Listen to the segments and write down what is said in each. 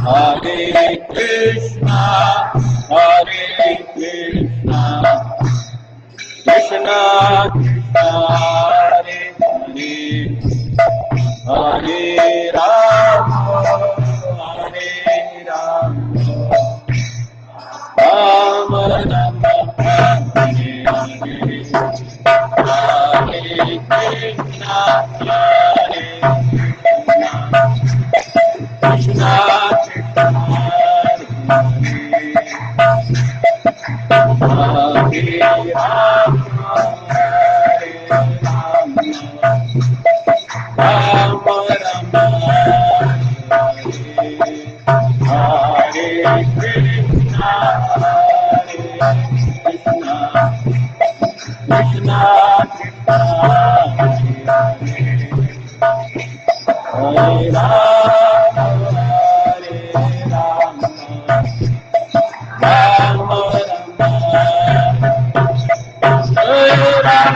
Hare Krishna, Hare Krishna Krishna हरे राम हरे राम राम राम हरे राम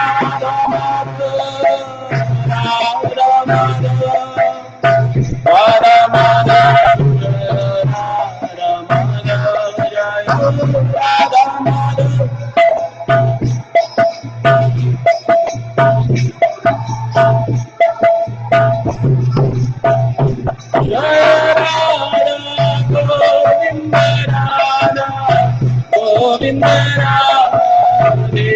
गोविंद राधे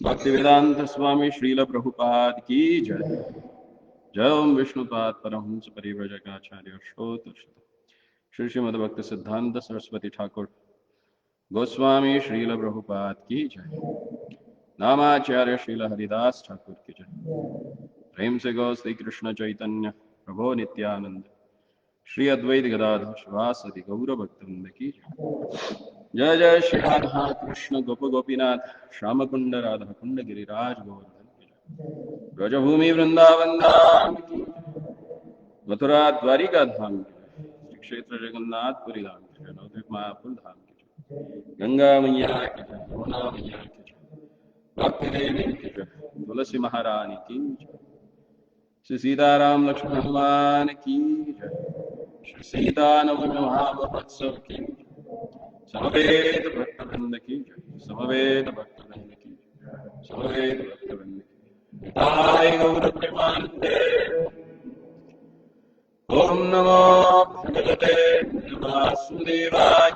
भक्तिवेदांत स्वामी श्रील प्रभुपाद की जय। जय ओम विष्णुपाद परमहंस परिव्रजकाचार्य श्रोत श्री श्रीमद भक्त सिद्धांत सरस्वती ठाकुर गोस्वामी श्रील प्रभुपाद की जय। नामाचार्य श्रील हरिदास ठाकुर की जय। प्रेम से गौ श्री कृष्ण चैतन्य प्रभो नित्यानंद श्री अद्वैत गदाधर शिवासदि गौर भक्तवृंद की जय। जय जय श्री राधा कृष्ण गोप गोपीनाथ श्याम कुंड राधा कुंड गिरिराज गोवर्धन की जय। ब्रजभूमि वृंदावन धाम की जय। मथुरा द्वारिका धाम की जय। श्री क्षेत्र जगन्नाथपुरी धाम की जय। नवद्वीप मायापुर धाम की जय। गंगा मैया की जय। यमुना मैया की जय। भक्ति देवी की जय। तुलसी महारानी की जय। श्री सीताराम लक्ष्मण हनुमान की जय। श्री सीता नवमी महामहोत्सव की समवेत भक्तवृंद की जय। समवेत भक्तवृंद की जय। समवेत भक्तवृंद की जय। गौर प्रेमानंदे। ओम नमो भगवते वासुदेवाय।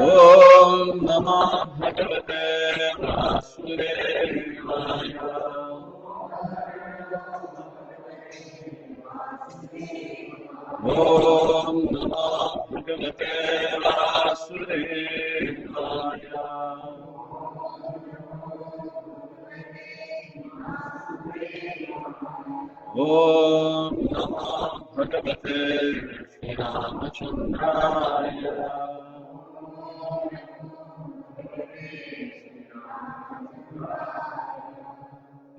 ओम नमो भगवते वासुदेवाय। ओम नमो भगवते वासुदेवाय। ओम नमो भगवते श्रीरामचंद्राय।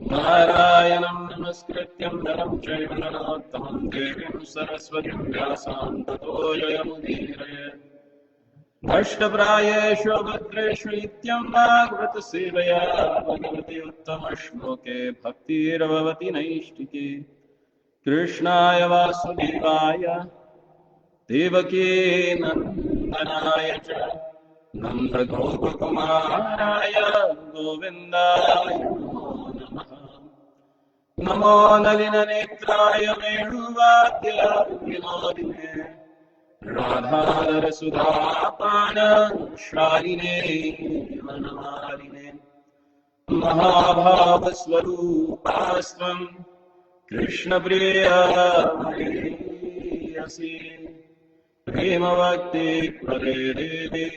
नारायणं नमस्कृत्यं नरं चैव नरोत्तमं देवीं सरस्वतीं व्यासां ततो जयमुदीरयेत्। नष्टप्रायेषु भद्रेषु नित्यं भागवतसेवया भगवति उत्तमश्लोके भक्तिर्भवति नैष्टिके। कृष्णाय वासुदेवाय देवकी नन्दनाय च नन्दगोपकुमाराय गोविन्दाय नमो नलिननेत्राय वेणुवाद्यविनोदिने राधाधर सुधापान शालिने वनमालिने महाभावस्वरूपास्त्वं कृष्णप्रियसी प्रेमभक्ति प्रदे देवी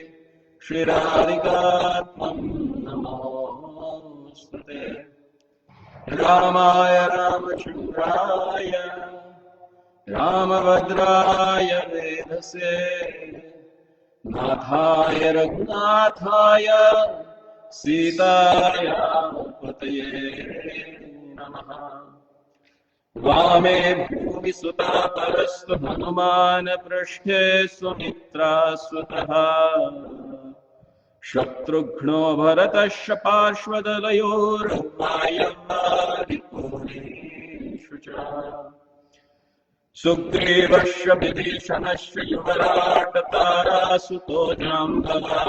श्रीराधिकात्मं नमोस्तुते। रामाय रामचंद्राय रामभद्राय वेधसे नाथाय रघुनाथाय सीताय पतये नमः। वामे भूमि सुता परस्तु हनुमान पृष्ठे सुमित्रा सुतः शत्रुघ्नो भरतश्च पार्श्वदलयोर्मायवारिपूर्णेषु च सुग्रीवश्च विभीषणश्च युवराट् तारासुतो जाम्बवा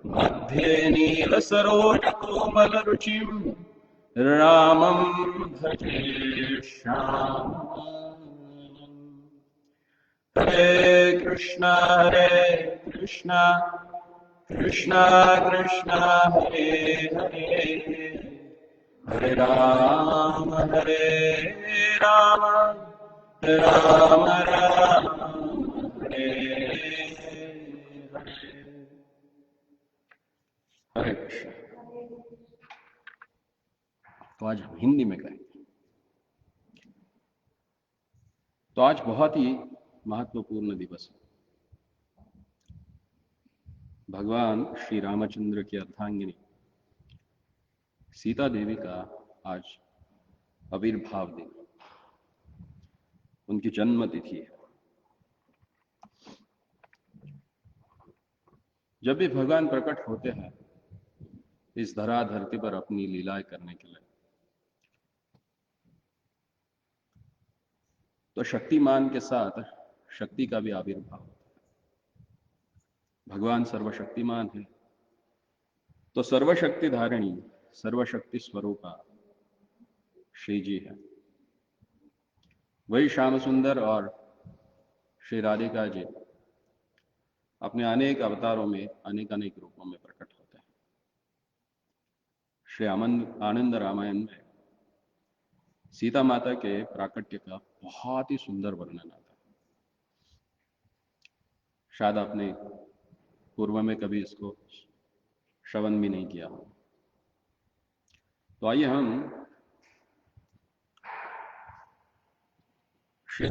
मध्ये नीलसरोजकोमलरुचिम् रामं भजे श्यामम्। हरे कृष्णा कृष्णा कृष्णा हरे हरे हरे राम राम हरे हरे कृष्ण। तो आज हम हिंदी में करेंगे। तो आज बहुत ही महत्वपूर्ण दिवस है। भगवान श्री रामचंद्र की अर्धांगिनी सीता देवी का आज आविर्भाव दिन, उनकी जन्म तिथि है। जब भी भगवान प्रकट होते हैं इस धरा धरती पर अपनी लीलाएं करने के लिए, तो शक्तिमान के साथ शक्ति का भी आविर्भाव होता है। भगवान सर्वशक्तिमान है, तो सर्वशक्ति धारिणी सर्वशक्ति स्वरूपा श्री जी है। वही श्याम सुंदर और श्री राधिका जी अपने अनेक अवतारों में अनेक रूपों में प्रकट होते हैं। श्री आनंद रामायण में सीता माता के प्राकट्य का बहुत ही सुंदर वर्णन आता है। शायद आपने पूर्व में कभी इसको श्रवण भी नहीं किया हो। तो आइए हम श्री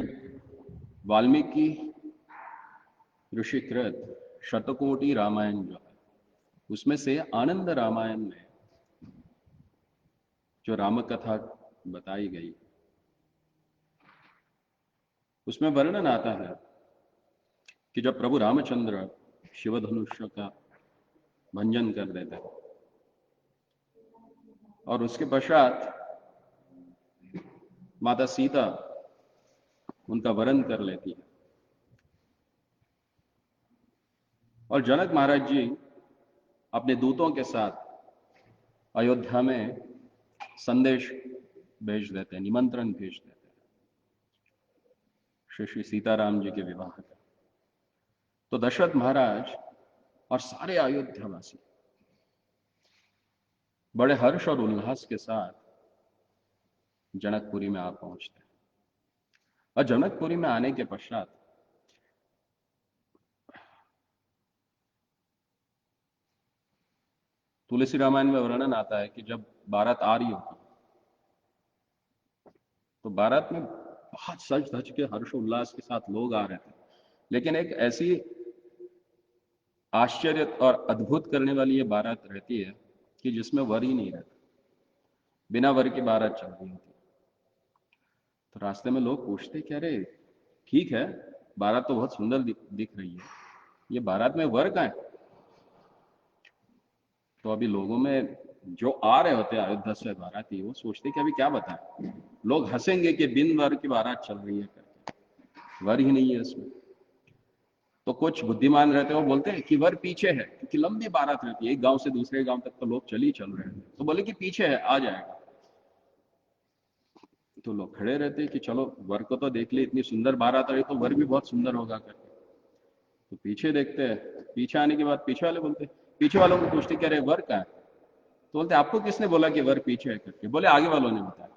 वाल्मीकि ऋषिकृत शतकोटि रामायण जो है, उसमें से आनंद रामायण में जो राम कथा बताई गई, उसमें वर्णन आता है कि जब प्रभु रामचंद्र शिवधनुष का भंजन कर देते हैं और उसके पश्चात माता सीता उनका वरण कर लेती है और जनक महाराज जी अपने दूतों के साथ अयोध्या में संदेश भेज देते हैं, निमंत्रण भेज देते हैं श्री सीताराम जी के विवाह का। तो दशरथ महाराज और सारे अयोध्यावासी बड़े हर्ष और उल्लास के साथ जनकपुरी में आ पहुंचते हैं। और जनकपुरी में आने के पश्चात तुलसी रामायण में वर्णन आता है कि जब बारात आ रही होती तो बारात में बहुत सज धज के हर्ष उल्लास के साथ लोग आ रहे थे, लेकिन एक ऐसी आश्चर्य और अद्भुत करने वाली ये बारात रहती है कि जिसमें वर ही नहीं रहता, बिना वर की बारात चल रही होती। तो रास्ते में लोग पूछते कि अरे ठीक है, बारात तो बहुत सुंदर दिख रही है, ये बारात में वर कहाँ है? तो अभी लोगों में जो आ रहे होते हैं अयोध्या से बाराती, वो सोचते कि अभी क्या बताएं, लोग हंसेंगे कि बिन वर की बारात चल रही है करके, वर ही नहीं है इसमें। तो कुछ बुद्धिमान रहते हैं, वो बोलते हैं कि वर पीछे है, क्योंकि लंबी बारात रहती है, एक गांव से दूसरे गांव तक तो लोग चल रहे हैं। तो बोले कि पीछे है, आ जाएगा। तो लोग खड़े रहते हैं कि चलो वर को तो देख ले, इतनी सुंदर बारात आ रही तो वर भी बहुत सुंदर होगा करके। तो पीछे देखते हैं, पीछे आने के बाद पीछे वाले बोलते, पीछे वालों को पूछते कि अरे वर कहाँ है? तो बोलते आपको किसने बोला कि वर पीछे है करके? बोले आगे वालों ने बताया।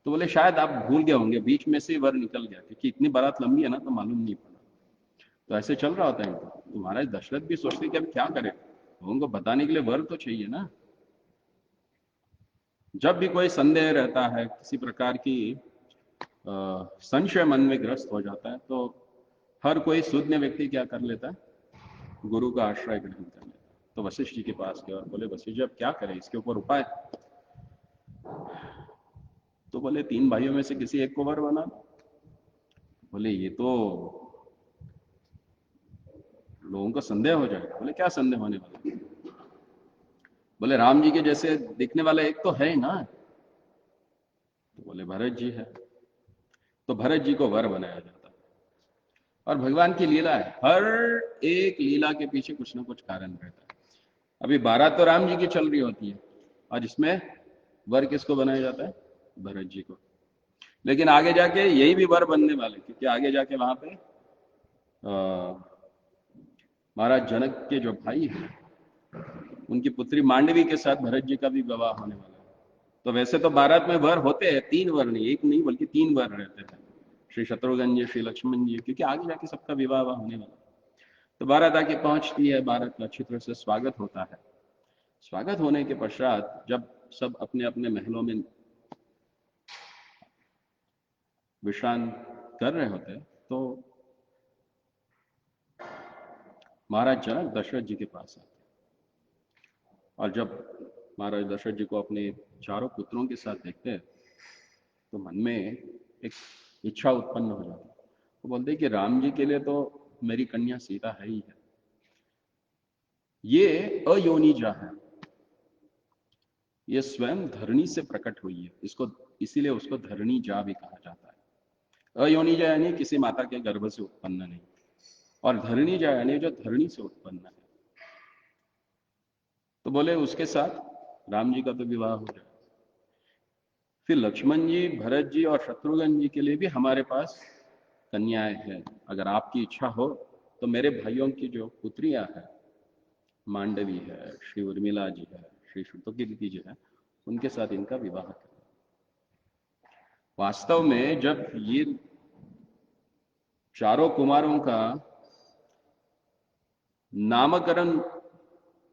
तो बोले शायद आप भूल गए होंगे, बीच में से वर निकल गया, क्योंकि इतनी बारात लंबी है ना तो मालूम नहीं पड़ा। तो ऐसे चल रहा होता है। तो महाराज दशरथ भी सोचते कि अब क्या करें, उनको बताने के लिए वर तो चाहिए ना। जब भी कोई संदेह रहता है, किसी प्रकार की संशय मन में ग्रस्त हो जाता है, तो हर कोई सुज्ञ व्यक्ति क्या कर लेता है, गुरु का आश्रय ग्रहण कर लेता है। तो वशिष्ठ जी के पास गए और बोले वशिष्ठ जी अब क्या करें, इसके ऊपर उपाय। तो बोले 3 भाइयों में से किसी एक को वर बना। बोले ये तो लोगों का संदेह हो जाएगा। बोले क्या संदेह होने वाला? बोले राम जी के जैसे दिखने वाला एक तो है ही ना। तो बोले भरत जी है। तो भरत जी को वर बनाया जाता है। और भगवान की लीला है, हर एक लीला के पीछे कुछ ना कुछ कारण रहता है। अभी बारात तो राम जी की चल रही होती है और इसमें वर किसको बनाया जाता है? भरत जी को। लेकिन आगे जाके यही भी वर बनने वाले, क्योंकि आगे जाके वहां पे महाराज जनक के जो भाई हैं उनकी पुत्री मांडवी के साथ भरत जी का भी विवाह होने वाला है। तो वैसे तो बारात में वर होते हैं, 3 वर नहीं, एक नहीं बल्कि 3 वर रहते हैं, श्री शत्रुघ्न जी, श्री लक्ष्मण जी, क्योंकि आगे जाके सबका विवाह होने वाला है। तो बारात आके पहुंचती है, बारात का अच्छी तरह से स्वागत होता है। स्वागत होने के पश्चात जब सब अपने अपने महलों में विश्राम कर रहे होते हैं तो महाराज जनक दशरथ जी के पास आते हैं। और जब महाराज दशरथ जी को अपने चारों पुत्रों के साथ देखते हैं तो मन में एक इच्छा उत्पन्न हो जाती है। वो बोलते हैं कि राम जी के लिए तो मेरी कन्या सीता है ही है, ये अयोनिजा है, ये स्वयं धरणी से प्रकट हुई है, इसको इसीलिए उसको धरणी जा भी कहा जाता है। अयोनिजा यानी किसी माता के गर्भ से उत्पन्न नहीं, और धरणी जा यानी जो धरणी से उत्पन्न है। तो बोले उसके साथ राम जी का तो विवाह हो जाए। फिर लक्ष्मण जी, भरत जी और शत्रुघ्न जी के लिए भी हमारे पास कन्याएं हैं। अगर आपकी इच्छा हो तो मेरे भाइयों की जो पुत्रियां हैं, मांडवी है, श्री उर्मिला जी है, श्री श्रुतकीर्ति जी है, उनके साथ इनका विवाह करें। वास्तव में जब ये चारों कुमारों का नामकरण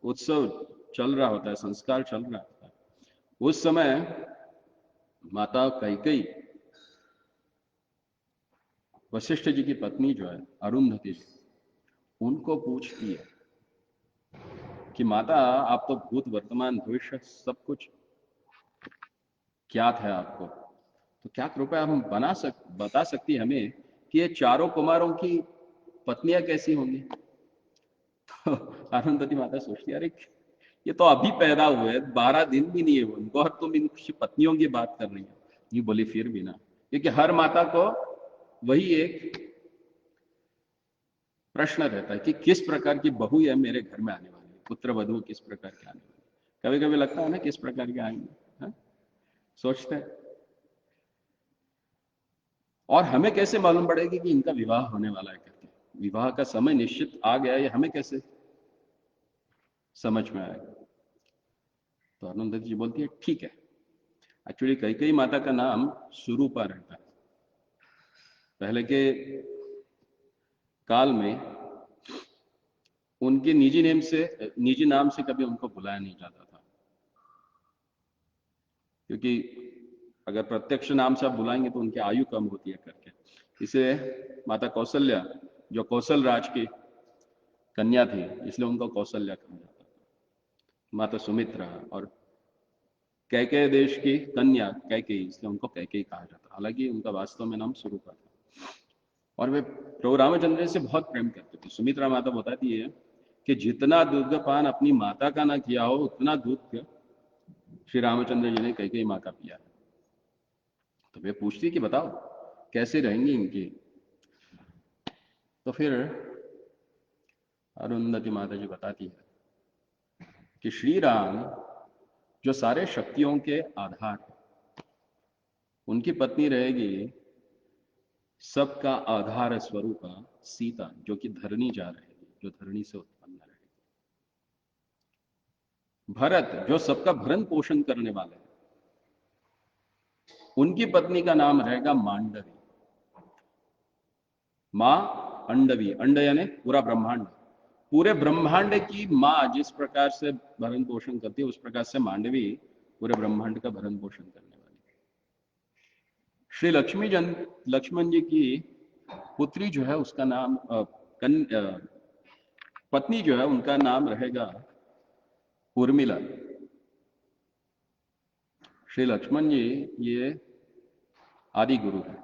उत्सव चल रहा होता है, संस्कार चल रहा होता है, उस समय माता कैकेयी वशिष्ठ जी की पत्नी जो है अरुंधति जी, उनको पूछती है कि माता आप तो भूत वर्तमान भविष्य सब कुछ ज्ञात है आपको, तो क्या कृपया हम बता सकती है हमें कि ये चारों कुमारों की पत्नियां कैसी होंगी? तो अरुंधति माता सोचती है, अरे ये तो अभी पैदा हुए, 12 दिन भी नहीं है उनको, और तुम इनकी पत्नियों की बात कर रही हो। ये बोली फिर भी ना, क्योंकि हर माता को वही एक प्रश्न रहता है कि किस प्रकार की बहू है मेरे घर में आने वाली, पुत्र वधू किस प्रकार के आने वाली। कभी कभी लगता है ना किस प्रकार के आएंगे, है? सोचते हैं। और हमें कैसे मालूम पड़ेगी कि इनका विवाह होने वाला है करके? विवाह का समय निश्चित आ गया, ये हमें कैसे समझ में आएगा? तो अरुंधति जी बोलती है ठीक है। एक्चुअली कैकेयी माता का नाम सुरूपा रहता है। पहले के काल में उनके निजी नाम से कभी उनको बुलाया नहीं जाता था, क्योंकि अगर प्रत्यक्ष नाम से आप बुलाएंगे तो उनकी आयु कम होती है करके। इसे माता कौशल्या, जो कौशल राज की कन्या थी, इसलिए उनको कौशल्या कहा जाता था। माता सुमित्रा और कैकेय देश की कन्या कैकेयी, इसलिए उनको कैकेयी कहा जाता। हालांकि उनका वास्तव में नाम स्वरूपा था। और वे प्रभु रामचंद्र से बहुत प्रेम करते थे। सुमित्रा माता बताती है कि जितना दूध का पान अपनी माता का ना किया हो, उतना दूध श्री रामचंद्र जी ने कैकेयी माँ का पिया है। तो वे पूछती कि बताओ कैसे रहेंगी इनकी? तो फिर अरुंधति माता जी बताती है कि श्री राम जो सारे शक्तियों के आधार है, उनकी पत्नी रहेगी सबका आधार स्वरूप सीता, जो कि धरणी जा रहेगी, जो धरणी से उत्पन्न रहेगी। भरत जो सबका भरण पोषण करने वाले हैं, उनकी पत्नी का नाम रहेगा मांडवी। मां अंडवी, अंड यानी पूरा ब्रह्मांड, पूरे ब्रह्मांड की मां जिस प्रकार से भरण पोषण करती है, उस प्रकार से मांडवी पूरे ब्रह्मांड का भरण पोषण करने वाली। श्री लक्ष्मण जी की पुत्री जो है उसका नाम पत्नी जो है उनका नाम रहेगा उर्मिला। श्री लक्ष्मण जी ये आदि गुरु है।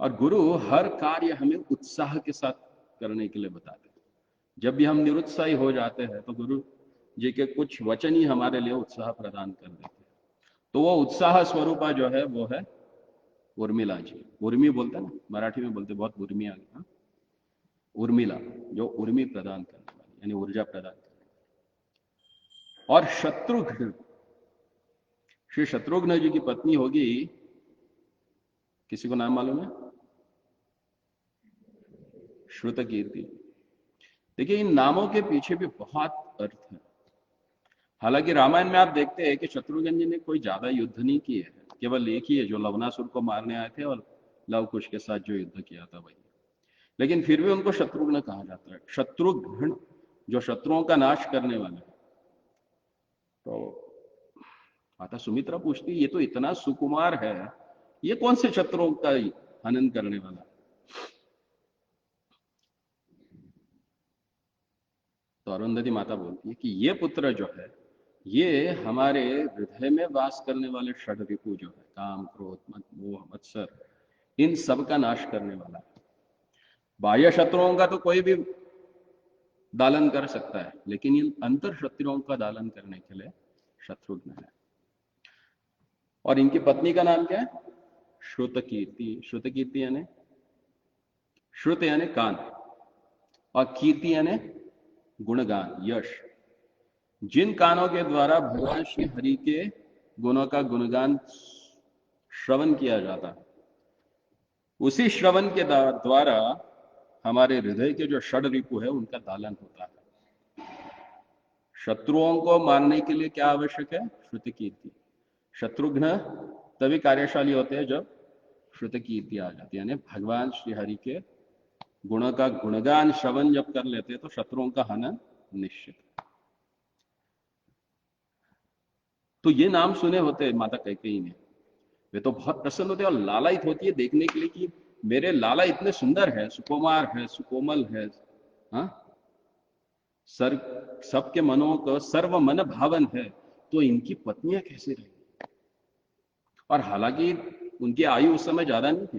और गुरु हर कार्य हमें उत्साह के साथ करने के लिए बताते हैं। जब भी हम निरुत्साही हो जाते हैं तो गुरु जी के कुछ वचन ही हमारे लिए उत्साह प्रदान कर देते हैं। तो वो उत्साह स्वरूपा जो है वो है उर्मिला जी। उर्मी बोलते हैं ना, मराठी में बोलते बहुत उर्मी आ गया। उर्मिला जो उर्मी प्रदान करने वाली यानी ऊर्जा प्रदान करने वाली। और शत्रुघ्न, श्री शत्रुघ्न जी की पत्नी होगी, किसी को नाम मालूम है? श्रुतकीर्ति। देखिए इन नामों के पीछे भी बहुत अर्थ है। हालांकि रामायण में आप देखते हैं कि शत्रुघ्न जी ने कोई ज्यादा युद्ध नहीं किए हैं, केवल एक ही है जो लवनासुर को मारने आए थे और लव कुश के साथ जो युद्ध किया था वही। लेकिन फिर भी उनको शत्रुघ्न कहा जाता है। शत्रुघ्न जो शत्रुओं का नाश करने वाले हैं। तो माता सुमित्रा पूछती ये तो इतना सुकुमार है, ये कौन से शत्रुओं का हनन करने वाला? तो अरुंधति माता बोलती है कि ये पुत्र जो है ये हमारे हृदय में वास करने वाले षड रिपु जो है काम क्रोध मद मोह मत्सर, इन सब का नाश करने वाला है। बाह्य शत्रुओं का तो कोई भी दालन कर सकता है, लेकिन इन अंतर शत्रुओं का दालन करने के लिए शत्रुघ्न है। और इनकी पत्नी का नाम क्या है? श्रुतकीर्ति। श्रुतकीर्ति यानी श्रुत यानी कान, और कीर्ति यानी गुणगान यश। जिन कानों के द्वारा भगवान श्री हरि के गुणों का गुणगान श्रवण किया जाता है, उसी श्रवण के द्वारा हमारे हृदय के जो षड रिपु है उनका दालन होता है। शत्रुओं को मारने के लिए क्या आवश्यक है? श्रुति कीर्ति। शत्रुघ्न तभी कार्यशाली होते हैं जब श्रुति कीर्ति आ जाती है, यानी भगवान श्री हरि के गुणों का गुणगान श्रवण जब कर लेते हैं तो शत्रुओं का हनन निश्चित है। तो ये नाम सुने होते हैं माता कैकेयी ने, वे तो बहुत प्रसन्न होते हैं और लालायित होती है देखने के लिए कि मेरे लाला इतने सुंदर है, सुकुमार है, सुकोमल है, हाँ, सर सबके मनों का सर्व मन भावन है, तो इनकी पत्नियां कैसे रही? और हालांकि उनकी आयु उस समय ज्यादा नहीं थी।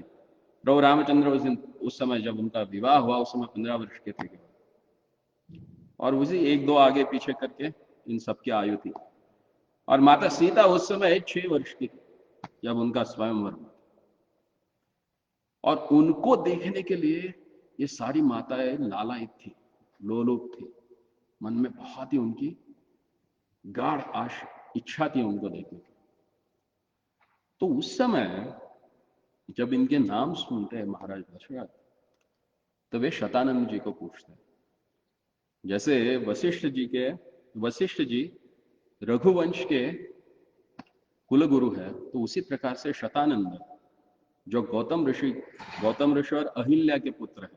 प्रभु रामचंद्र उस समय जब उनका विवाह हुआ उस समय 15 वर्ष के थे, और उसी एक दो आगे पीछे करके इन सबकी आयु थी। और माता सीता उस समय 6 वर्ष की थी जब उनका स्वयंवर हुआ। और उनको देखने के लिए ये सारी माताएं लालायित थी, लोलुप थी, मन में बहुत ही उनकी गाढ़ इच्छा थी उनको देखने की। तो उस समय जब इनके नाम सुनते हैं महाराज दशरथ, तो वे शतानंद जी को पूछते हैं। जैसे वशिष्ठ जी रघुवंश के कुलगुरु है, तो उसी प्रकार से शतानंद जो गौतम ऋषि और अहिल्या के पुत्र है,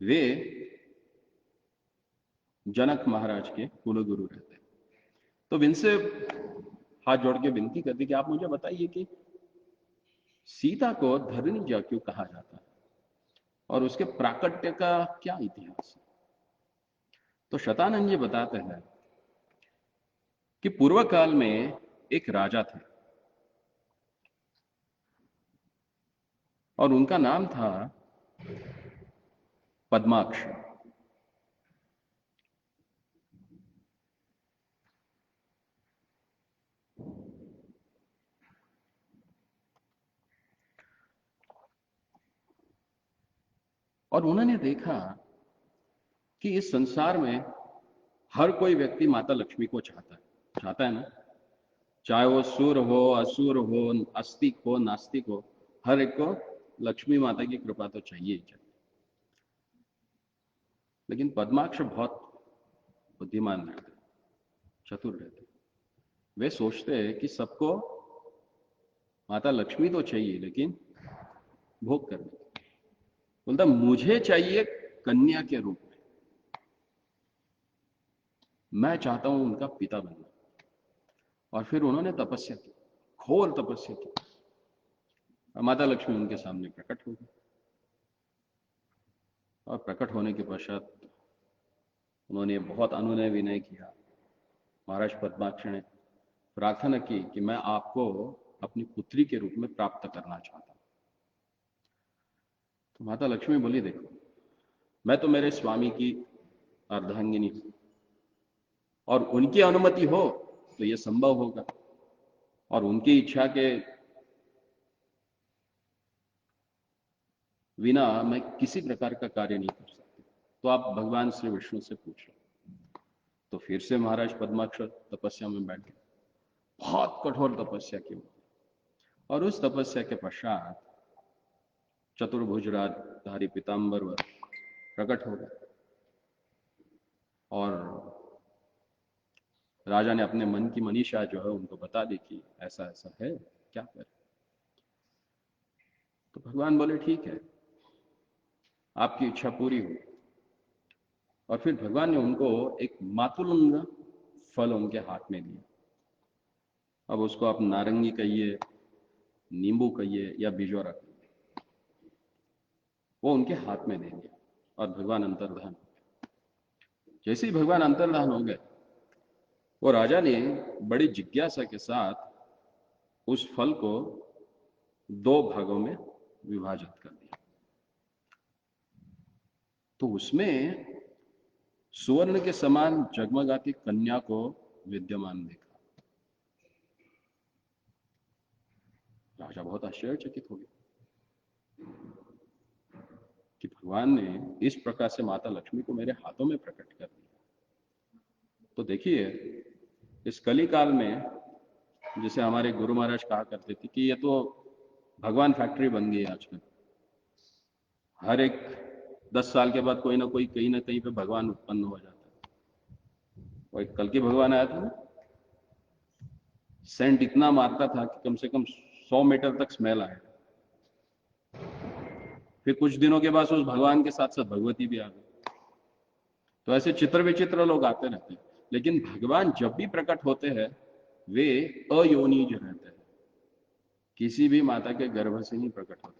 वे जनक महाराज के कुलगुरु रहते हैं। तो इनसे हाथ जोड़ के विनती करती कि आप मुझे बताइए कि सीता को धरणीजा क्यों कहा जाता है और उसके प्राकट्य का क्या इतिहास है? तो शतानंद जी बताते हैं कि पूर्व काल में एक राजा थे और उनका नाम था पद्माक्ष। और उन्होंने देखा कि इस संसार में हर कोई व्यक्ति माता लक्ष्मी को चाहता है ना, चाहे वो सुर हो, असुर हो, आस्तिक हो, नास्तिक हो, हर एक को लक्ष्मी माता की कृपा तो चाहिए ही चाहिए। लेकिन पद्माक्ष बहुत बुद्धिमान रहते, चतुर रहते। वे सोचते हैं कि सबको माता लक्ष्मी तो चाहिए लेकिन भोग करने, बोलता मुझे चाहिए कन्या के रूप में, मैं चाहता हूं उनका पिता बनना। और फिर उन्होंने तपस्या की, घोर तपस्या की, और माता लक्ष्मी उनके सामने प्रकट हो गई। और प्रकट होने के पश्चात उन्होंने बहुत अनुनय विनय किया। महाराज पद्माक्ष ने प्रार्थना की कि मैं आपको अपनी पुत्री के रूप में प्राप्त करना चाहता हूं। तो माता लक्ष्मी बोली, देखो मैं तो मेरे स्वामी की अर्धांगिनी हूं, और उनकी अनुमति हो तो यह संभव होगा, और उनकी इच्छा के बिना मैं किसी प्रकार का कार्य नहीं कर सकती। तो आप भगवान श्री विष्णु से पूछ लो। तो फिर से महाराज पद्माक्षर तपस्या में बैठ गए, बहुत कठोर तपस्या की, और उस तपस्या के पश्चात चतुर्भुज राजधारी पीताम्बर प्रकट हो गए, और राजा ने अपने मन की मनीषा जो है उनको बता दी कि ऐसा ऐसा है, क्या करें। तो भगवान बोले, ठीक है, आपकी इच्छा पूरी हो। और फिर भगवान ने उनको एक मातुलंग फल उनके हाथ में दिया। अब उसको आप नारंगी कहिए, नींबू कहिए, या बिजोरा कहिए, वो उनके हाथ में दे दिया, और भगवान अंतर्धान हो गए। जैसे ही भगवान अंतर्धान हो गए, वो राजा ने बड़ी जिज्ञासा के साथ उस फल को 2 भागों में विभाजित कर दिया। तो उसमें सुवर्ण के समान जगमगाती कन्या को विद्यमान देखा। राजा बहुत आश्चर्यचकित हो गया कि भगवान ने इस प्रकार से माता लक्ष्मी को मेरे हाथों में प्रकट कर दिया। तो देखिए, इस कली काल में जैसे हमारे गुरु महाराज कहा करते थे कि ये तो भगवान फैक्ट्री बन गई आजकल। हर एक 10 साल के बाद कोई ना कोई कहीं ना कहीं पे भगवान उत्पन्न हो जाता है। और एक कल की भगवान आया था ना, सेंट इतना मारता था कि कम से कम 100 मीटर तक स्मेल आया। फिर कुछ दिनों के बाद उस भगवान के साथ साथ भगवती भी आ गई। तो ऐसे चित्र विचित्र लोग आते रहते हैं, लेकिन भगवान जब भी प्रकट होते हैं वे अयोनिज रहते हैं, किसी भी माता के गर्भ से नहीं प्रकट होते।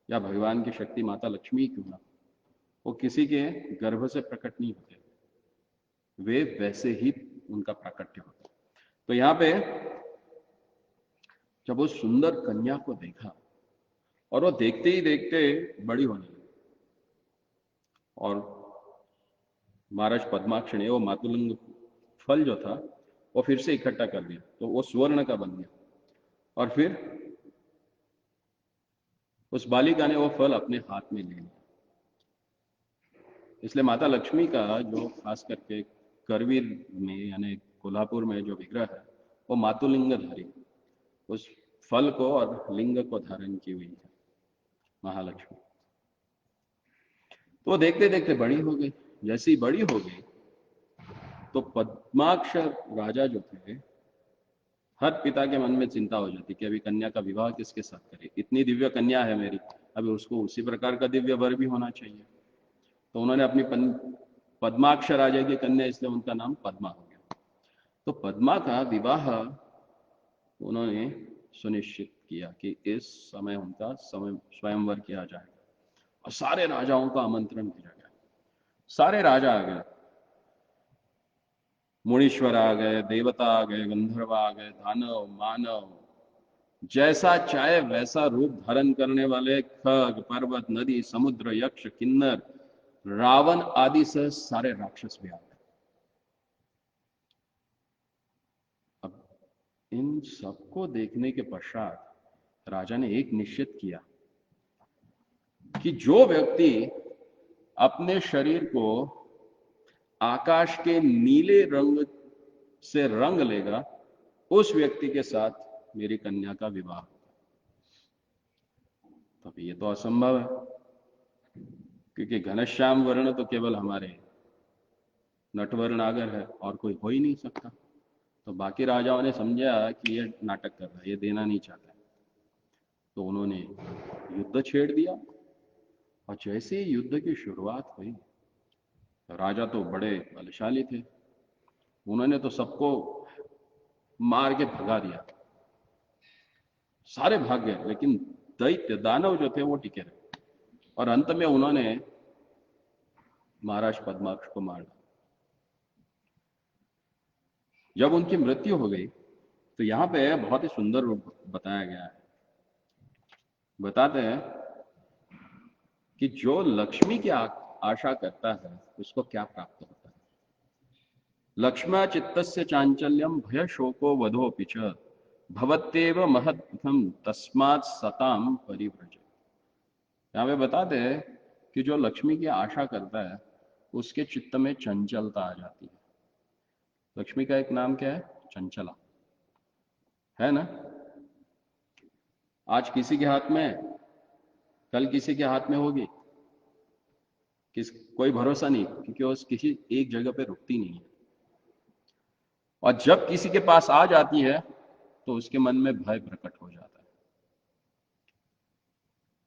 या भगवान की शक्ति माता लक्ष्मी क्यों ना, वो किसी के गर्भ से प्रकट नहीं होते, वे वैसे ही उनका प्राकट्य होता है। तो यहां पे जब वो सुंदर कन्या को देखा, और वो देखते ही देखते बड़ी होने लगी, और महाराज पद्माक्ष ने वो मातुलंग फल जो था वो फिर से इकट्ठा कर दिया, तो वो स्वर्ण का बन गया। और फिर उस बालिका ने वो फल अपने हाथ में ले लिया। इसलिए माता लक्ष्मी का जो खास करके करवीर में यानी कोल्हापुर में जो विग्रह है वो मातुलिंग धारी, उस फल को और लिंग को धारण की हुई है महालक्ष्मी। तो देखते देखते बड़ी हो गई। जैसी बड़ी हो गई तो पद्माक्ष राजा जो थे, हर पिता के मन में चिंता हो जाती कि अभी कन्या का विवाह किसके साथ करे, इतनी दिव्य कन्या है मेरी, अभी उसको उसी प्रकार का दिव्य वर भी होना चाहिए। तो उन्होंने अपनी पद्माक्ष राजा की कन्या, इसलिए उनका नाम पद्मा हो गया। तो पद्मा का विवाह उन्होंने सुनिश्चित किया कि इस समय उनका स्वयंवर किया जाएगा, और सारे राजाओं का आमंत्रण भेजा गया। सारे राजा आ गए, मुनीश्वर आ गए, देवता आ गए, गंधर्व आ गए, दानव मानव, जैसा चाहे वैसा रूप धारण करने वाले खग पर्वत नदी समुद्र यक्ष किन्नर रावण आदि से सारे राक्षस भी आ गए। अब इन सबको देखने के पश्चात राजा ने एक निश्चित किया कि जो व्यक्ति अपने शरीर को आकाश के नीले रंग से रंग लेगा, उस व्यक्ति के साथ मेरी कन्या का विवाह होगा। तो ये तो असंभव है, क्योंकि घनश्याम वर्ण तो केवल हमारे नटवर्ण नागर है, और कोई हो ही नहीं सकता। तो बाकी राजाओं ने समझा कि ये नाटक कर रहा है, ये देना नहीं चाहता है। तो उन्होंने युद्ध छेड़ दिया, और जैसे ही युद्ध की शुरुआत हुई, राजा तो बड़े बलशाली थे, उन्होंने तो सबको मार के भगा दिया, सारे भाग गए, लेकिन दैत्य दानव जो थे वो टिके रहे, और अंत में उन्होंने महाराज पद्माक्ष को मार डाला। जब उनकी मृत्यु हो गई तो यहाँ पे बहुत ही सुंदर रूप बताया गया है। बताते हैं कि जो लक्ष्मी की आशा करता है उसको क्या प्राप्त होता है। लक्ष्म्या चित्तस्य चांचल्यम भय शोको वधोपि च भवत्येव महत्तम तस्मात् सताम परिव्रज। यहाँ पे बताते हैं कि जो लक्ष्मी की आशा करता है उसके चित्त में चंचलता आ जाती है। लक्ष्मी का एक नाम क्या है? चंचला, है ना। आज किसी के हाथ में, कल किसी के हाथ में होगी, कोई भरोसा नहीं, क्योंकि वो किसी एक जगह पे रुकती नहीं है। और जब किसी के पास आ जाती है तो उसके मन में भय प्रकट हो जाता है।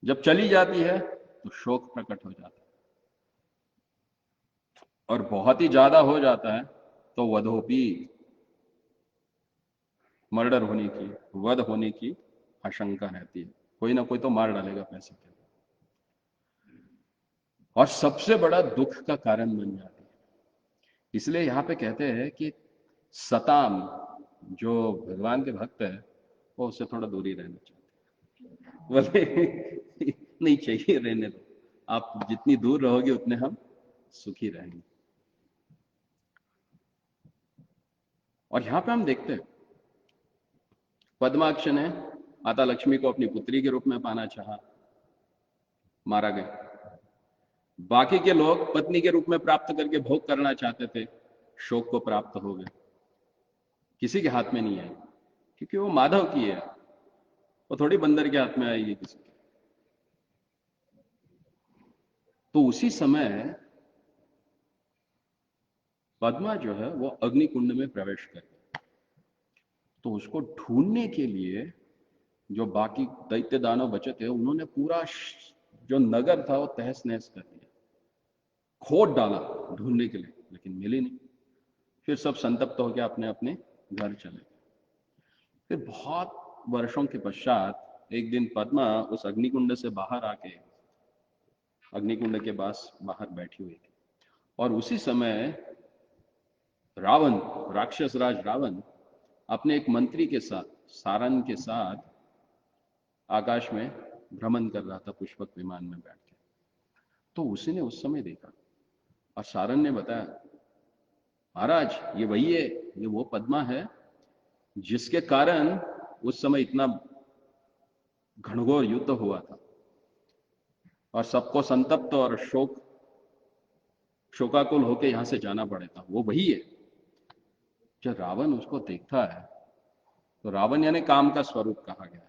जब चली जाती है तो शोक प्रकट हो जाता है, और बहुत ही ज्यादा हो जाता है तो वधोपी, मर्डर होने की, वध होने की आशंका रहती है। कोई ना कोई तो मार डालेगा पैसे के लिए, और सबसे बड़ा दुख का कारण बन जाती है। इसलिए यहाँ पे कहते हैं कि सताम, जो भगवान के भक्त है वो उससे थोड़ा दूरी रहना चाहिए। बोले नहीं चाहिए, रहने दो, आप जितनी दूर रहोगे उतने हम सुखी रहेंगे। और यहां पे हम देखते हैं पद्माक्ष ने माता लक्ष्मी को अपनी पुत्री के रूप में पाना चाहा, मारा गया। बाकी के लोग पत्नी के रूप में प्राप्त करके भोग करना चाहते थे, शोक को प्राप्त हो गए। किसी के हाथ में नहीं आई, क्योंकि वो माधव की है, वो थोड़ी बंदर के हाथ में आएगी किसी के। तो उसी समय पद्मा जो है वो अग्निकुंड में प्रवेश कर गई। तो उसको ढूंढने के लिए जो बाकी दैत्य दानव बचे थे उन्होंने पूरा जो नगर था वो तहस नहस कर दिया, खोद डाला ढूंढने के लिए, लेकिन मिली नहीं। फिर सब संतप्त होकर अपने अपने घर चले गए। फिर बहुत वर्षों के पश्चात एक दिन पद्मा उस अग्निकुंड से बाहर आके, अग्निकुंड के पास बाहर बैठी हुई थी, और उसी समय रावण, राक्षस राज रावण अपने एक मंत्री के साथ, सारन के साथ आकाश में भ्रमण कर रहा था पुष्पक विमान में बैठ के। तो उसी ने उस समय देखा, और सारन ने बताया, महाराज ये वही है, ये वो पद्मा है जिसके कारण उस समय इतना घनघोर युद्ध हुआ था और सबको संतप्त और शोकाकुल होकर यहां से जाना पड़ा था, वो वही है। जब रावण उसको देखता है तो रावण यानी काम का स्वरूप कहा गया है,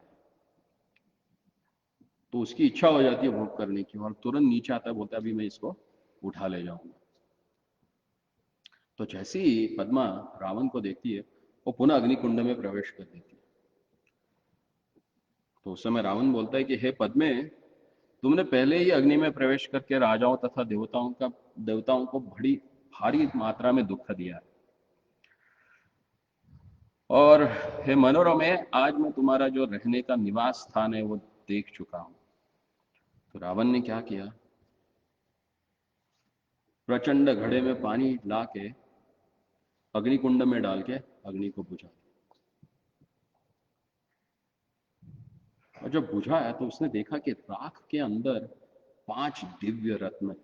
तो उसकी इच्छा हो जाती है भोग करने की, और तुरंत नीचे आता है, बोलता है अभी मैं इसको उठा ले जाऊंगा। तो जैसे ही पद्मा रावण को देखती है वो पुनः अग्निकुंड में प्रवेश कर देती है। तो उस समय रावण बोलता है कि हे पद्मे, तुमने पहले ही अग्नि में प्रवेश करके राजाओं तथा देवताओं को बड़ी भारी मात्रा में दुख दिया है, और हे मनोरमे, आज मैं तुम्हारा जो रहने का निवास स्थान है वो देख चुका हूं। तो रावण ने क्या किया, प्रचंड घड़े में पानी ला के अग्निकुंड में डाल के अग्नि को बुझा दिया। और जब बुझा है तो उसने देखा कि राख के अंदर 5 दिव्य रत्न।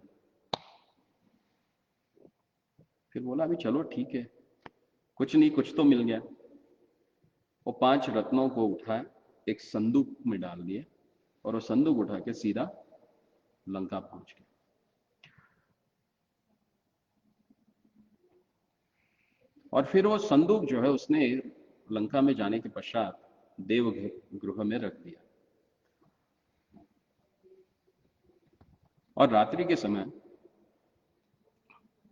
फिर बोला अभी चलो ठीक है, कुछ नहीं कुछ तो मिल गया। वो 5 रत्नों को उठाया, एक संदूक में डाल दिए, और वो संदूक उठा के सीधा लंका पहुंच गया। और फिर वो संदूक जो है उसने लंका में जाने के पश्चात देव गृह में रख दिया। और रात्रि के समय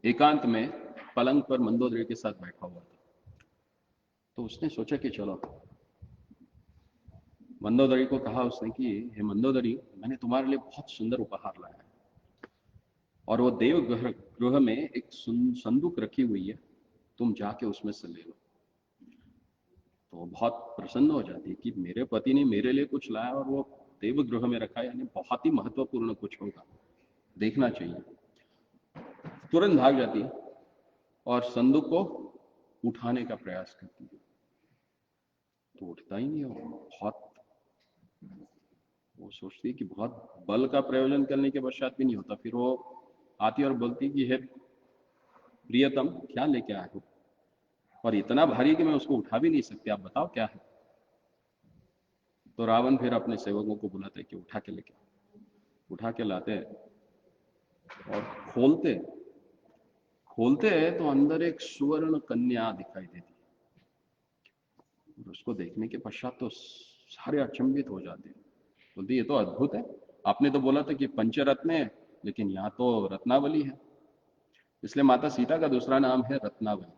एकांत में पलंग पर मंदोदरी के साथ बैठा हुआ था। तो उसने सोचा कि चलो, मंदोदरी को कहा उसने कि हे मंदोदरी, मैंने तुम्हारे लिए बहुत सुंदर उपहार लाया है, और वो देव गृह में एक संदूक रखी हुई है, तुम जाके उसमें से ले लो। तो वो बहुत प्रसन्न हो जाती है कि मेरे पति ने मेरे लिए कुछ लाया और वो देव गृह में रखा है, यानी बहुत ही महत्वपूर्ण कुछ होगा, देखना चाहिए। तुरंत भाग जाती है और संदूक को उठाने का प्रयास करती है। तो उठता ही नहीं, वो सोचती है कि बहुत बल का प्रयोजन करने के पश्चात भी नहीं होता। फिर वो आती और बोलती कि हे प्रियतम, क्या लेके आए हो, और इतना भारी कि मैं उसको उठा भी नहीं सकती, आप बताओ क्या है। तो रावण फिर अपने सेवकों को बुलाते कि उठा के लाते और खोलते तो अंदर एक सुवर्ण कन्या दिखाई देती। उसको देखने के पश्चात तो सारे अचंभित हो जाते हैं, बोलती ये तो अद्भुत है, आपने तो बोला था कि पंचरत्न है, लेकिन यहाँ तो रत्नावली है। इसलिए माता सीता का दूसरा नाम है रत्नावली,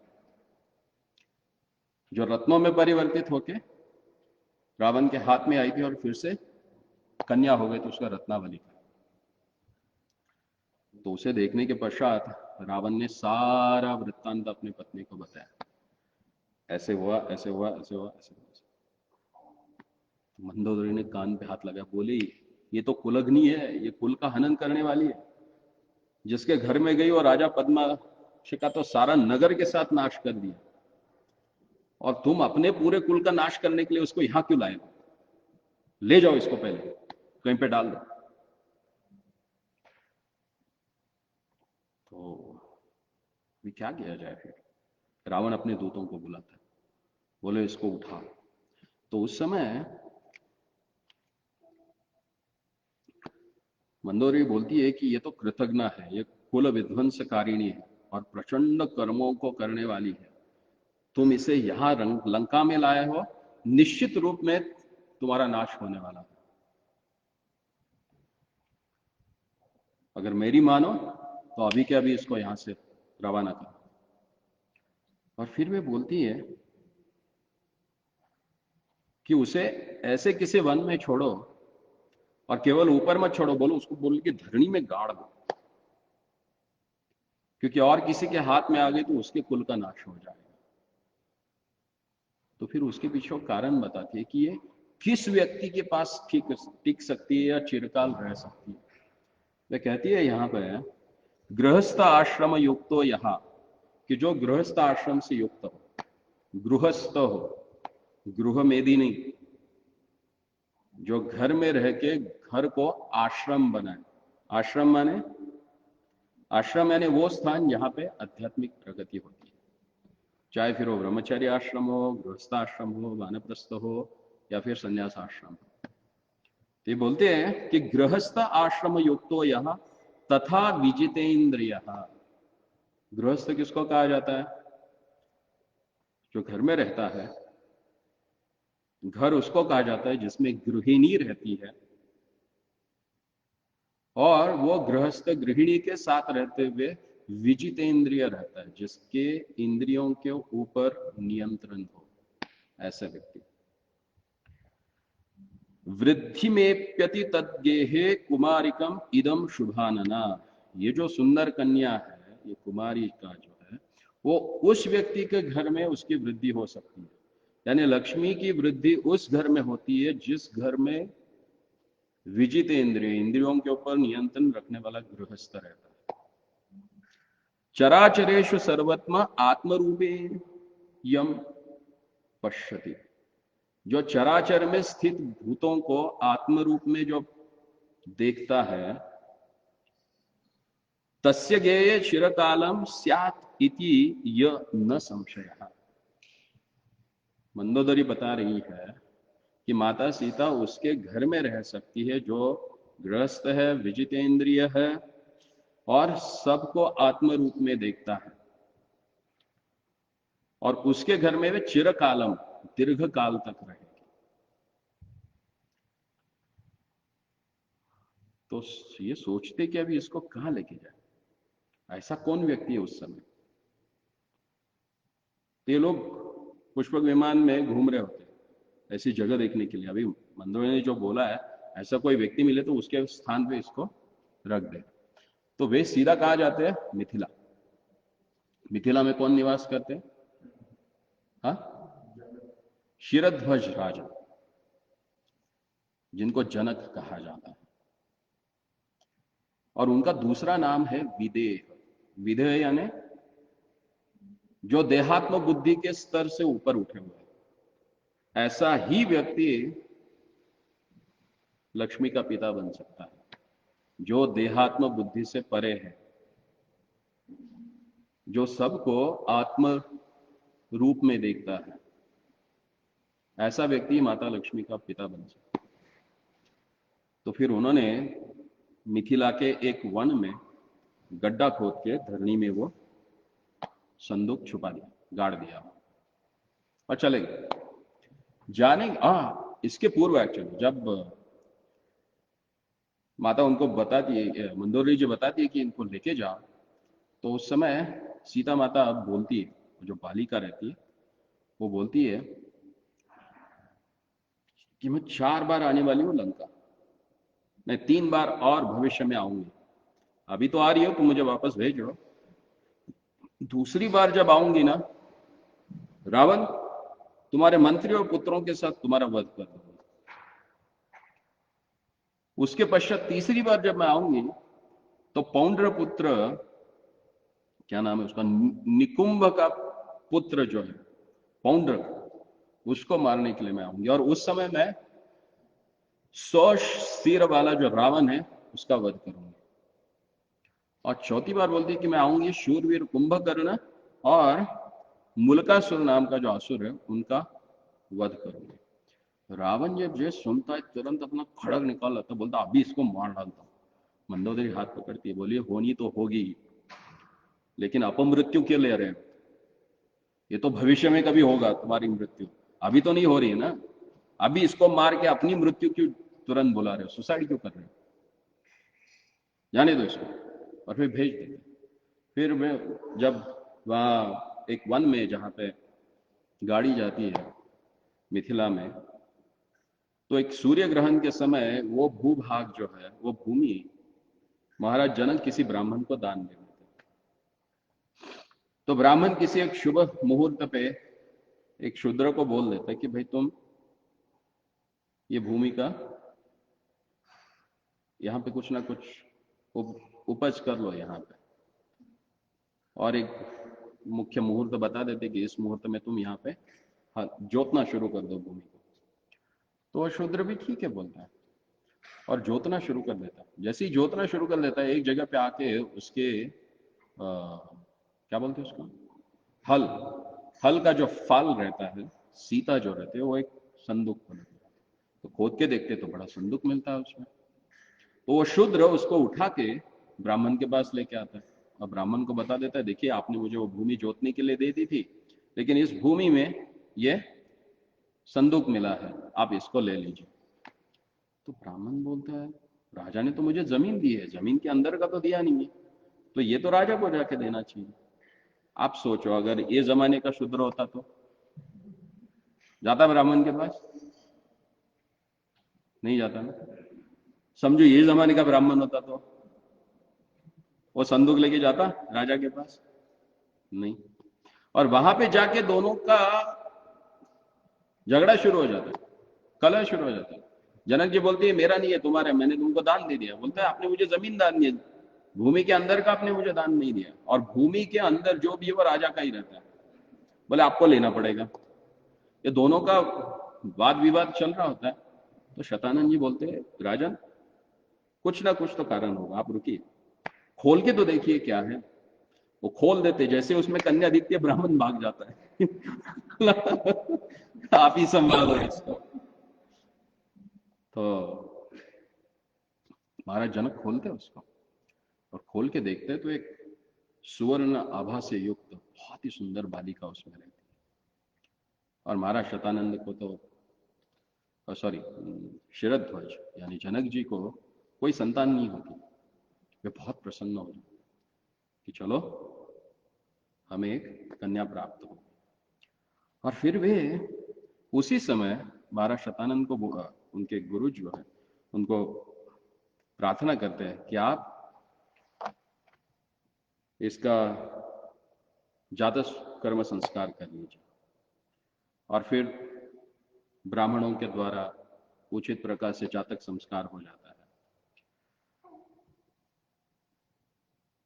जो रत्नों में परिवर्तित होके रावण के हाथ में आई थी और फिर से कन्या हो गई, तो उसका रत्नावली था। तो उसे देखने के पश्चात रावण ने सारा वृत्तांत अपनी पत्नी को बताया, ऐसे हुआ, ऐसे हुआ, ऐसे हुआ, ऐसे हुआ। तो मंदोदरी ने कान पे हाथ लगाया, बोली ये तो कुलग्नि है, ये कुल का हनन करने वाली है, जिसके घर में गई और राजा पद्माक्ष का तो सारा नगर के साथ नाश कर दिया, और तुम अपने पूरे कुल का नाश करने के लिए उसको यहां क्यों लाए? ले जाओ इसको, पहले कहीं पे डाल दो। तो क्या किया जाए? फिर रावण अपने दूतों को बुलाता है, बोले इसको उठा। तो उस समय मंदोदरी बोलती है कि ये तो कृतज्ञ है, ये कुल विध्वंसकारिणी है और प्रचंड कर्मों को करने वाली है, तुम इसे यहां लंका में लाए हो, निश्चित रूप में तुम्हारा नाश होने वाला है। अगर मेरी मानो तो अभी के अभी इसको यहां से रवाना करो। और फिर वे बोलती है कि उसे ऐसे किसी वन में छोड़ो, और केवल ऊपर मत छोड़ो, बोलो उसको, बोल के धरणी में गाड़ दो, क्योंकि और किसी के हाथ में आ गई तो उसके कुल का नाश हो जाएगा। तो फिर उसके पीछे कारण बताती है कि ये किस व्यक्ति के पास टिक सकती है या चिरकाल रह सकती है। वे कहती है यहां पर गृहस्थ आश्रम युक्तो, यहाँ कि जो गृहस्थ आश्रम से युक्त हो, गृहस्थ हो, गृह मेदी नहीं, जो घर में रह के घर को आश्रम बनाए। आश्रम माने वो स्थान जहां पे आध्यात्मिक प्रगति होती है, चाहे फिर वो ब्रह्मचर्य आश्रम हो, गृहस्थ आश्रम हो, वानप्रस्थ हो, या फिर संन्यास आश्रम हो। तो ये बोलते हैं कि गृहस्थ आश्रम युक्तो यहाँ तथा विजितेन्द्रिय। गृहस्थ किसको कहा जाता है? जो घर में रहता है। घर उसको कहा जाता है जिसमें गृहिणी रहती है, और वो गृहस्थ गृहिणी के साथ रहते हुए विजितेंद्रिय रहता है, जिसके इंद्रियों के ऊपर नियंत्रण हो, ऐसा व्यक्ति। वृद्धि में प्यति तद्गेहे कुमारिकम इदम शुभानना। ये जो सुंदर कन्या है, ये कुमारी का जो है, वो उस व्यक्ति के घर में उसकी वृद्धि हो सकती है। यानी लक्ष्मी की वृद्धि उस घर में होती है जिस घर में विजित इंद्रिय, इंद्रियों के ऊपर नियंत्रण रखने वाला गृहस्थ रहता है। चराचरेषु सर्वत्म आत्मरूपे यम पश्यति। जो चराचर में स्थित भूतों को आत्म रूप में जो देखता है, तस्य ज्ञेय चिरकालम स्यात् इति य न संशयः। मंदोदरी बता रही है कि माता सीता उसके घर में रह सकती है जो गृहस्थ है, विजितेंद्रिय है, और सबको आत्म रूप में देखता है, और उसके घर में वे चिरकालम, दीर्घ काल तक रहेगी। तो ये सोचते कि अभी इसको कहां लेके जाए, ऐसा कौन व्यक्ति है उस समय। ये लोग पुष्पक विमान में घूम रहे होते ऐसी जगह देखने के लिए। अभी मंदोदरी ने जो बोला है, ऐसा कोई व्यक्ति मिले तो उसके स्थान पे इसको रख दे। तो वे सीधा कहा जाते हैं मिथिला। मिथिला में कौन निवास करते हैं? हाँ, क्षीरध्वज राजा, जिनको जनक कहा जाता है। और उनका दूसरा नाम है विदेह। विदेह यानी जो देहात्म बुद्धि के स्तर से ऊपर उठे हुए हैं। ऐसा ही व्यक्ति लक्ष्मी का पिता बन सकता है, जो देहात्म बुद्धि से परे है, जो सबको आत्म रूप में देखता है। ऐसा व्यक्ति माता लक्ष्मी का पिता बन सकता है। तो फिर उन्होंने मिथिला के एक वन में गड्ढा खोद के धरनी में वो संदूक छुपा दिया, गाड़ दिया और चले गए। जाने इसके पूर्व एक्चुअली जब माता उनको बताती है, मंदोदरी जी बताती है कि इनको लेके जाओ, तो उस समय सीता माता बोलती है, जो बालिका रहती है वो बोलती है कि मैं 4 बार आने वाली हूँ लंका, मैं 3 बार और भविष्य में आऊंगी, अभी तो आ रही हो तुम मुझे वापस भेजो, दूसरी बार जब आऊंगी ना, रावण तुम्हारे मंत्री और पुत्रों के साथ तुम्हारा वध कर दूंगा। उसके पश्चात तीसरी बार जब मैं आऊंगी तो पौंड्र पुत्र, क्या नाम है उसका, निकुंभ का पुत्र जो है पौंड्र, उसको मारने के लिए मैं आऊंगी, और उस समय मैं 100 सिर वाला जो रावण है उसका वध करूंगी। और चौथी बार बोलती है कि मैं आऊंगी शूरवीर कुंभकर्ण और मुलकासुर नाम का जो असुर है उनका वध करूंगी। रावण जब ये सुनता है तुरंत अपना खड़ग निकाल लाता, बोलता अभी इसको मार डालता हूं। मंदोदरी हाथ पकड़ती है, बोलिए होनी तो होगी, लेकिन अपमृत्यु क्यों ले रहे हैं? ये तो भविष्य में कभी होगा तुम्हारी मृत्यु, अभी तो नहीं हो रही है ना। अभी इसको मार के अपनी मृत्यु क्यों तुरंत बुला रहे हो, सुसाइड क्यों कर रहे हो? जाने दो इसको। और फिर भेज देते। फिर मैं जब वहां एक वन में जहां पे गाड़ी जाती है मिथिला में, तो एक सूर्य ग्रहण के समय वो भूभाग जो है, वो भूमि महाराज जनक किसी ब्राह्मण को दान दे देते। तो ब्राह्मण किसी एक शुभ मुहूर्त पे एक शूद्र को बोल देता है कि भाई तुम ये भूमि का यहाँ पे कुछ ना कुछ उपज कर लो यहाँ पे, और एक मुख्य मुहूर्त बता देते कि इस मुहूर्त में तुम यहाँ पे जोतना शुरू कर दो भूमि को। तो वह शूद्र भी ठीक है बोलता है और जोतना शुरू कर देता है। जैसे ही जोतना शुरू कर देता है, एक जगह पे आके उसके क्या बोलते हैं उसको, हल हल का जो फाल रहता है, सीता जो रहते हैं, वो एक संदूक बनाते हैं। तो खोद के देखते तो बड़ा संदूक मिलता है उसमें। तो वो शूद्र उसको उठा के ब्राह्मण के पास लेके आता है और ब्राह्मण को बता देता है, देखिए आपने मुझे वो भूमि जोतने के लिए दे दी थी, लेकिन इस भूमि में ये संदूक मिला है, आप इसको ले लीजिए। तो ब्राह्मण बोलता है, राजा ने तो मुझे जमीन दी है, जमीन के अंदर का तो दिया नहीं है, तो ये तो राजा को जाके देना चाहिए। आप सोचो अगर ये जमाने का शूद्र होता तो जाता ब्राह्मण के पास? नहीं जाता ना। समझो ये जमाने का ब्राह्मण होता तो वो संदूक लेके जाता राजा के पास? नहीं। और वहां पे जाके दोनों का झगड़ा शुरू हो जाता है, कलह शुरू हो जाता है। जनक जी बोलती है मेरा नहीं है, तुम्हारा, मैंने तुमको दान दे दिया। बोलता है आपने मुझे जमीन दान दी, भूमि के अंदर का आपने मुझे दान नहीं दिया, और भूमि के अंदर जो भी है वो राजा का ही रहता है। बोले आपको लेना पड़ेगा। ये दोनों का वाद विवाद चल रहा होता है। तो शतानंद जी बोलते हैं राजन, कुछ ना कुछ तो कारण होगा, आप रुकिए, खोल के तो देखिए क्या है। वो खोल देते, जैसे उसमें कन्यादित्य ब्राह्मण भाग जाता है। आप ही संभालो इसको। तो महाराज जनक खोलते उसको, और खोल के देखते तो एक सुवर्ण आभा से युक्त बहुत ही सुंदर बालिका उसमें रहती है। और महाराज शतानंद को तो, सॉरी, शिरध्वज यानी जनक जी को कोई संतान नहीं होती। वे बहुत प्रसन्न हो जाते कि चलो हमें एक कन्या प्राप्त हो। और फिर वे उसी समय महाराज शतानंद को उनके गुरु जो है उनको प्रार्थना करते हैं कि आप इसका जातक कर्म संस्कार कर लीजिए। और फिर ब्राह्मणों के द्वारा उचित प्रकार से जातक संस्कार हो जाता है।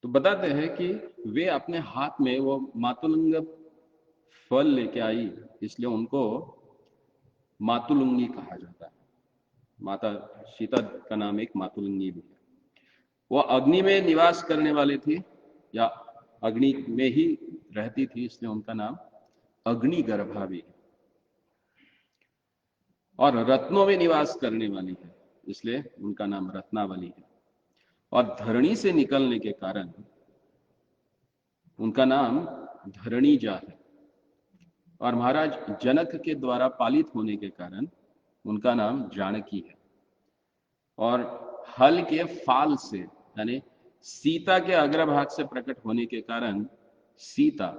तो बताते हैं कि वे अपने हाथ में वो मातुलंग फल लेके आई, इसलिए उनको मातुलुंगी कहा जाता है। माता सीता का नाम एक मातुलुंगी भी है। वो अग्नि में निवास करने वाली थी या अग्नि में ही रहती थी, इसलिए उनका नाम अग्निगर्भा भी है। और रत्नों में निवास करने वाली है, इसलिए उनका नाम रत्नावली है। और धरणी से निकलने के कारण उनका नाम धरणीजा है। और महाराज जनक के द्वारा पालित होने के कारण उनका नाम जानकी है। और हल के फाल से यानी सीता के अग्रभाग से प्रकट होने के कारण सीता,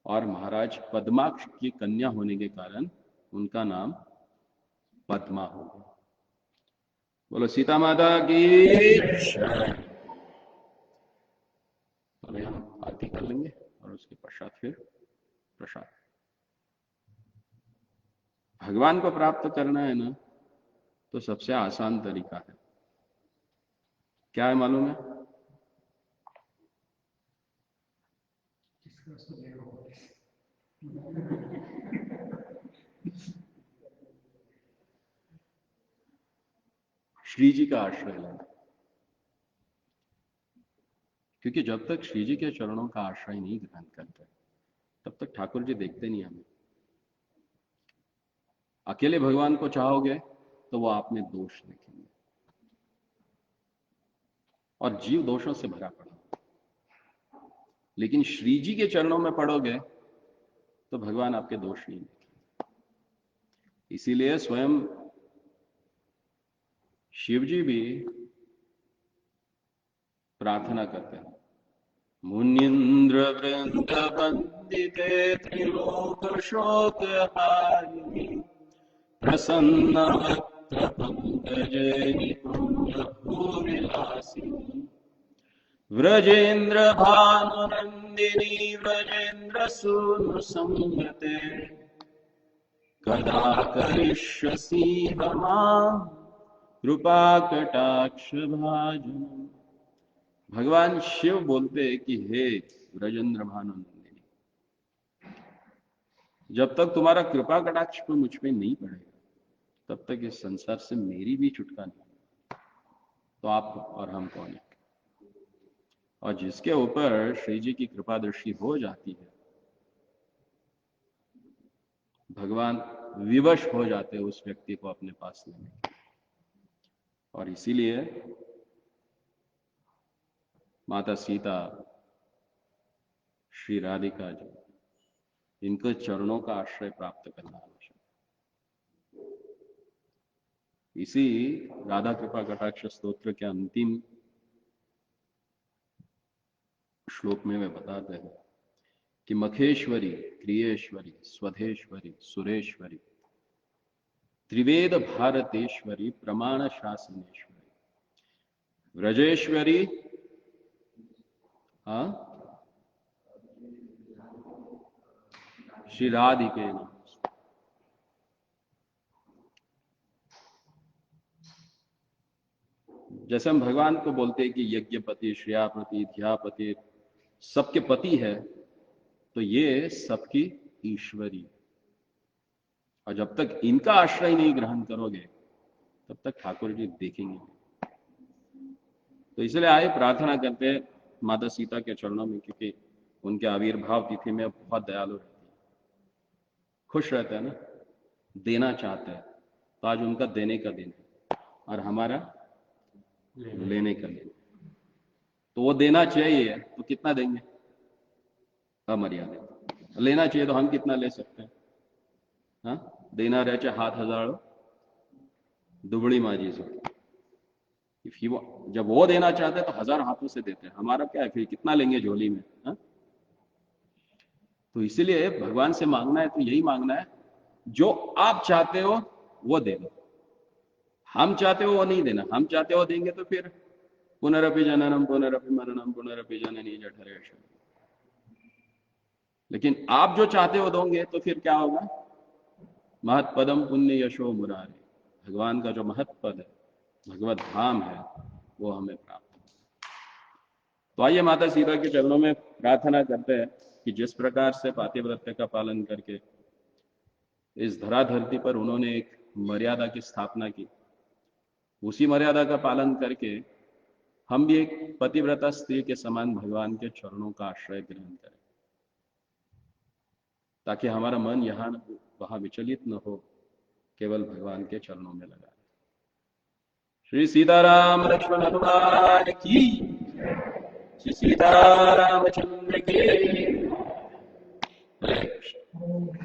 और महाराज पद्माक्ष की कन्या होने के कारण उनका नाम पद्मा हो गया। बोलो सीता माता की जय। तो हम आरती कर लेंगे और उसके पश्चात फिर प्रसाद। भगवान को प्राप्त करना है ना, तो सबसे आसान तरीका है, क्या है मालूम है? श्री जी का आश्रय लेना। क्योंकि जब तक श्री जी के चरणों का आश्रय नहीं ग्रहण करते, तब तक ठाकुर जी देखते नहीं हमें। अकेले भगवान को चाहोगे तो वो आप में दोष देखेंगे, और जीव दोषों से भरा पड़ा। लेकिन श्री जी के चरणों में पड़ोगे तो भगवान आपके दोष नहीं देखेंगे। इसीलिए स्वयं शिव जी भी प्रार्थना करते हैं, मुनीन्द्र वृंद वंदिते त्रिलोक शोक हारिणी प्रसन्न वक्त्र पंकजे निकुंज भूविलासिनी व्रजेन्द्र भानुनंदिनी व्रजेन्द्र सूनु संगते कदा करिष्यसि मां कृपा कटाक्ष भाजनम्। भगवान शिव बोलते कि हे व्रजेंद्र भानुनंदिनी, जब तक तुम्हारा कृपा कटाक्ष को मुझ पे नहीं पड़ेगा, तब तक इस संसार से मेरी भी छुटका नहीं। तो आप और हम कौन है? और जिसके ऊपर श्री जी की कृपा दृष्टि हो जाती है, भगवान विवश हो जाते हैं उस व्यक्ति को अपने पास लेने। और इसीलिए माता सीता, श्री राधिका जी, इनके चरणों का आश्रय प्राप्त करना आवश्यक। इसी राधा कृपा कटाक्ष स्तोत्र के अंतिम श्लोक में वे बताते हैं कि मखेश्वरी, क्रियेश्वरी, स्वधेश्वरी, सुरेश्वरी, त्रिवेद भारतेश्वरी, प्रमाण शासनेश्वरी, व्रजेश्वरी, श्री राधिके नाम। जैसे हम भगवान को बोलते हैं कि यज्ञपति, श्रियापति, ध्यापति सबके पति है, तो ये सबकी ईश्वरी। और जब तक इनका आश्रय नहीं ग्रहण करोगे, तब तक ठाकुर जी देखेंगे। तो इसलिए आए प्रार्थना करते हैं माता सीता के चरणों में, क्योंकि उनके आविर्भाव तिथि में बहुत दयालु रहती है, खुश रहते हैं ना, देना चाहते हैं। तो आज उनका देने का दिन है और हमारा लेने का दिन। तो वो देना चाहिए तो कितना देंगे? अमर्यादित। लेना चाहिए तो हम कितना ले सकते हैं? हाँ, देना रहे चाहे हाथ हजारों दुबड़ी माजी से। जब वो देना चाहते हैं तो हजार हाथों से देते हैं, हमारा क्या है फिर, कितना लेंगे झोली में? हा? तो इसीलिए भगवान से मांगना है तो यही मांगना है, जो आप चाहते हो वो देना, हम चाहते हो वो नहीं देना। हम चाहते हो देंगे तो फिर पुनरपि जननम पुनरपि मरणम पुनरपि जननी जठरे। लेकिन आप जो चाहते हो दोगे तो फिर क्या होगा? महत्पदम पुण्य यशो मुरारी, भगवान का जो महत्पद है, भगवत धाम है, वो हमें प्राप्त है। तो आइए माता सीता के चरणों में प्रार्थना करते हैं कि जिस प्रकार से पातिव्रत्य का पालन करके इस धरा धरती पर उन्होंने एक मर्यादा की स्थापना की। उसी मर्यादा का पालन करके हम भी एक पतिव्रता स्त्री के समान भगवान के चरणों का आश्रय ग्रहण करें, ताकि हमारा मन यहाँ वहां विचलित न हो, केवल भगवान के चरणों में लगा। श्री सीताराम लक्ष्मण हनुमान की, श्री सीतारामचंद्र के। हरे कृष्ण।